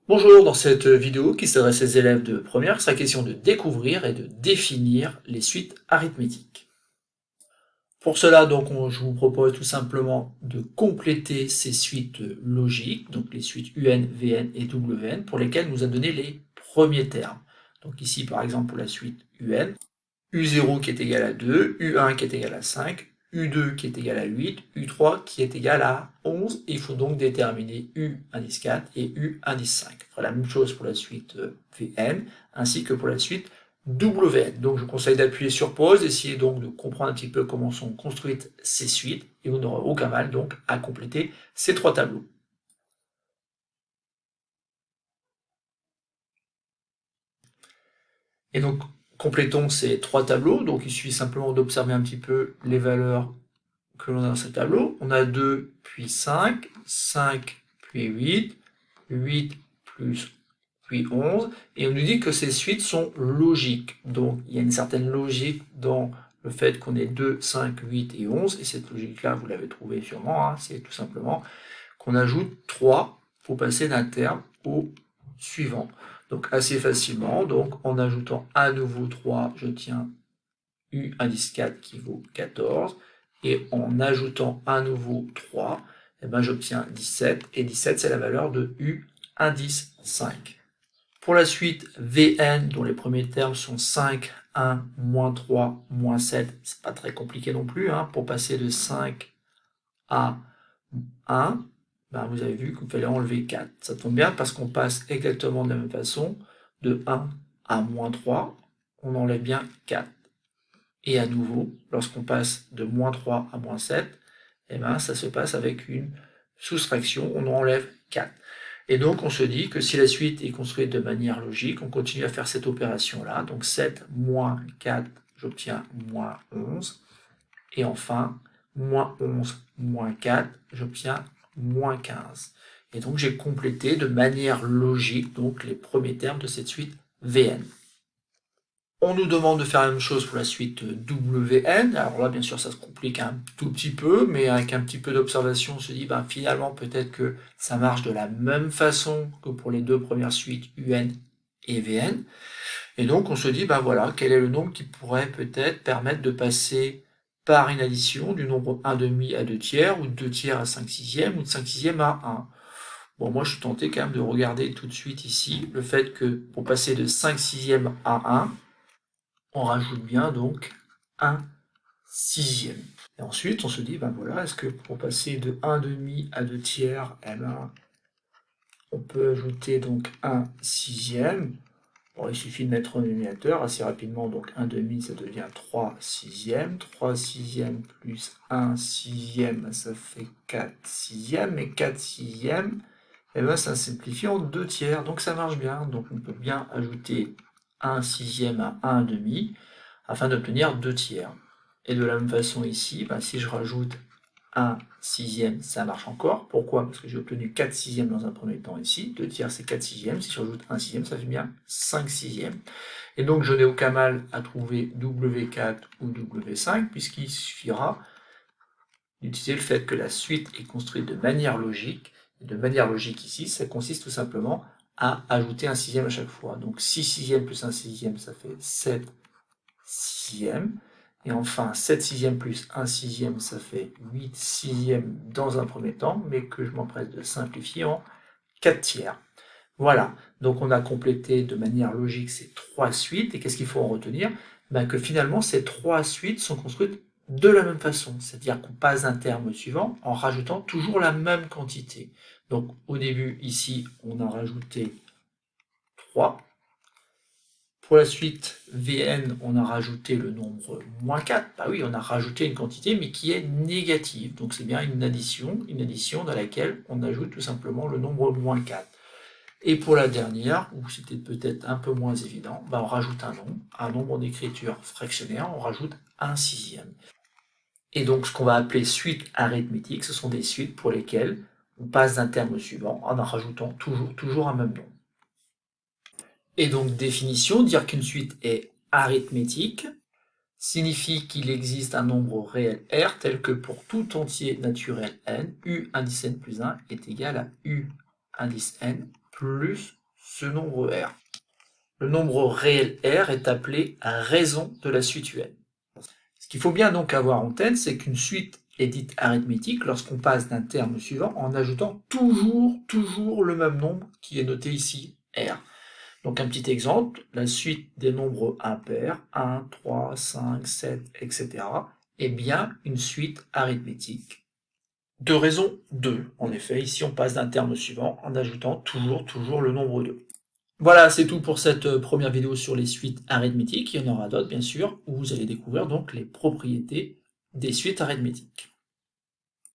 Bonjour, dans cette vidéo qui s'adresse aux élèves de première, il sera question de découvrir et de définir les suites arithmétiques. Pour cela, donc, je vous propose tout simplement de compléter ces suites logiques, donc les suites UN, VN et WN, pour lesquelles nous a donné les premiers termes. Donc ici, par exemple, pour la suite UN, U0 qui est égal à 2, U1 qui est égal à 5, U2 qui est égal à 8, U3 qui est égal à 11. Il faut donc déterminer U indice 4 et U indice 5. On fera la même chose pour la suite Vn, ainsi que pour la suite Wn. Donc je vous conseille d'appuyer sur pause, essayer donc de comprendre un petit peu comment sont construites ces suites, et vous n'aurez aucun mal donc à compléter ces trois tableaux. Et donc, complétons ces trois tableaux. Donc, il suffit simplement d'observer un petit peu les valeurs que l'on a dans ce tableau. On a 2 puis 5, 5 puis 8, 8 plus puis 11, et on nous dit que ces suites sont logiques. Donc, il y a une certaine logique dans le fait qu'on ait 2, 5, 8 et 11, et cette logique-là, vous l'avez trouvée sûrement, hein, c'est tout simplement qu'on ajoute 3 pour passer d'un terme au suivant. Donc, assez facilement, donc en ajoutant à nouveau 3, je tiens U indice 4 qui vaut 14, et en ajoutant à nouveau 3, eh ben, j'obtiens 17, et 17 c'est la valeur de U indice 5. Pour la suite Vn, dont les premiers termes sont 5, 1, moins 3, moins 7, c'est pas très compliqué non plus, hein, pour passer de 5 à 1, ben vous avez vu qu'il fallait enlever 4. Ça tombe bien parce qu'on passe exactement de la même façon, de 1 à moins 3, on enlève bien 4. Et à nouveau, lorsqu'on passe de moins 3 à moins 7, eh ben, ça se passe avec une soustraction, on enlève 4. Et donc on se dit que si la suite est construite de manière logique, on continue à faire cette opération-là. Donc 7 moins 4, j'obtiens moins 11. Et enfin, moins 11 moins 4, j'obtiens moins 15. Et donc j'ai complété de manière logique donc les premiers termes de cette suite Vn. On nous demande de faire la même chose pour la suite Wn. Alors là, bien sûr, ça se complique un tout petit peu, mais avec un petit peu d'observation, on se dit, ben, finalement, peut-être que ça marche de la même façon que pour les deux premières suites UN et Vn. Et donc, on se dit, ben voilà, quel est le nombre qui pourrait peut-être permettre de passer par une addition du nombre 1 demi à 2 tiers, ou de 2 tiers à 5 sixièmes, ou de 5 sixièmes à 1. Bon, moi, je suis tenté quand même de regarder tout de suite ici le fait que pour passer de 5 sixièmes à 1, on rajoute bien donc 1 sixième. Et ensuite, on se dit, ben voilà, est-ce que pour passer de 1 demi à 2 tiers, eh ben, on peut ajouter donc 1 sixième. Bon, il suffit de mettre un dénominateur assez rapidement, donc 1 demi, ça devient 3 sixièmes. 3 sixièmes plus 1 sixième, ça fait 4 sixièmes. Et 4 sixièmes, eh ben, ça simplifie en 2 tiers, donc ça marche bien. Donc on peut bien ajouter 1 sixième à 1 demi, afin d'obtenir 2 tiers. Et de la même façon ici, ben, si je rajoute 1 sixième, ça marche encore. Pourquoi? Parce que j'ai obtenu 4 sixièmes dans un premier temps ici. 2 tiers, c'est 4 sixièmes. Si je rajoute 1 sixième, ça fait bien 5 sixièmes. Et donc, je n'ai aucun mal à trouver W4 ou W5, puisqu'il suffira d'utiliser le fait que la suite est construite de manière logique. Et de manière logique ici, ça consiste tout simplement à ajouter un sixième à chaque fois. Donc 6 sixièmes plus 1 sixième, ça fait 7 sixièmes. Et enfin, 7 sixièmes plus 1 sixième, ça fait 8 sixièmes dans un premier temps, mais que je m'empresse de simplifier en 4 tiers. Voilà, donc on a complété de manière logique ces trois suites, et qu'est-ce qu'il faut en retenir? Ben que finalement, ces trois suites sont construites de la même façon, c'est-à-dire qu'on passe d'un terme au suivant en rajoutant toujours la même quantité. Donc au début, ici, on a rajouté 3. Pour la suite Vn, on a rajouté le nombre moins 4. Bah oui, on a rajouté une quantité, mais qui est négative. Donc c'est bien une addition dans laquelle on ajoute tout simplement le nombre moins 4. Et pour la dernière, où c'était peut-être un peu moins évident, bah on rajoute un nombre d'écriture fractionnaire, on rajoute 1 sixième. Et donc ce qu'on va appeler suite arithmétique, ce sont des suites pour lesquelles on passe d'un terme au suivant en rajoutant toujours un même nombre. Et donc, définition, dire qu'une suite est arithmétique signifie qu'il existe un nombre réel R tel que pour tout entier naturel n, U indice n plus 1 est égal à U indice n plus ce nombre R. Le nombre réel R est appelé raison de la suite UN. Ce qu'il faut bien donc avoir en tête, c'est qu'une suite est dite arithmétique lorsqu'on passe d'un terme au suivant en ajoutant toujours le même nombre qui est noté ici, R. Donc un petit exemple, la suite des nombres impairs, 1, 3, 5, 7, etc. est bien une suite arithmétique. De raison 2. En effet, ici on passe d'un terme au suivant en ajoutant toujours le nombre 2. Voilà, c'est tout pour cette première vidéo sur les suites arithmétiques. Il y en aura d'autres, bien sûr, où vous allez découvrir donc les propriétés des suites arithmétiques.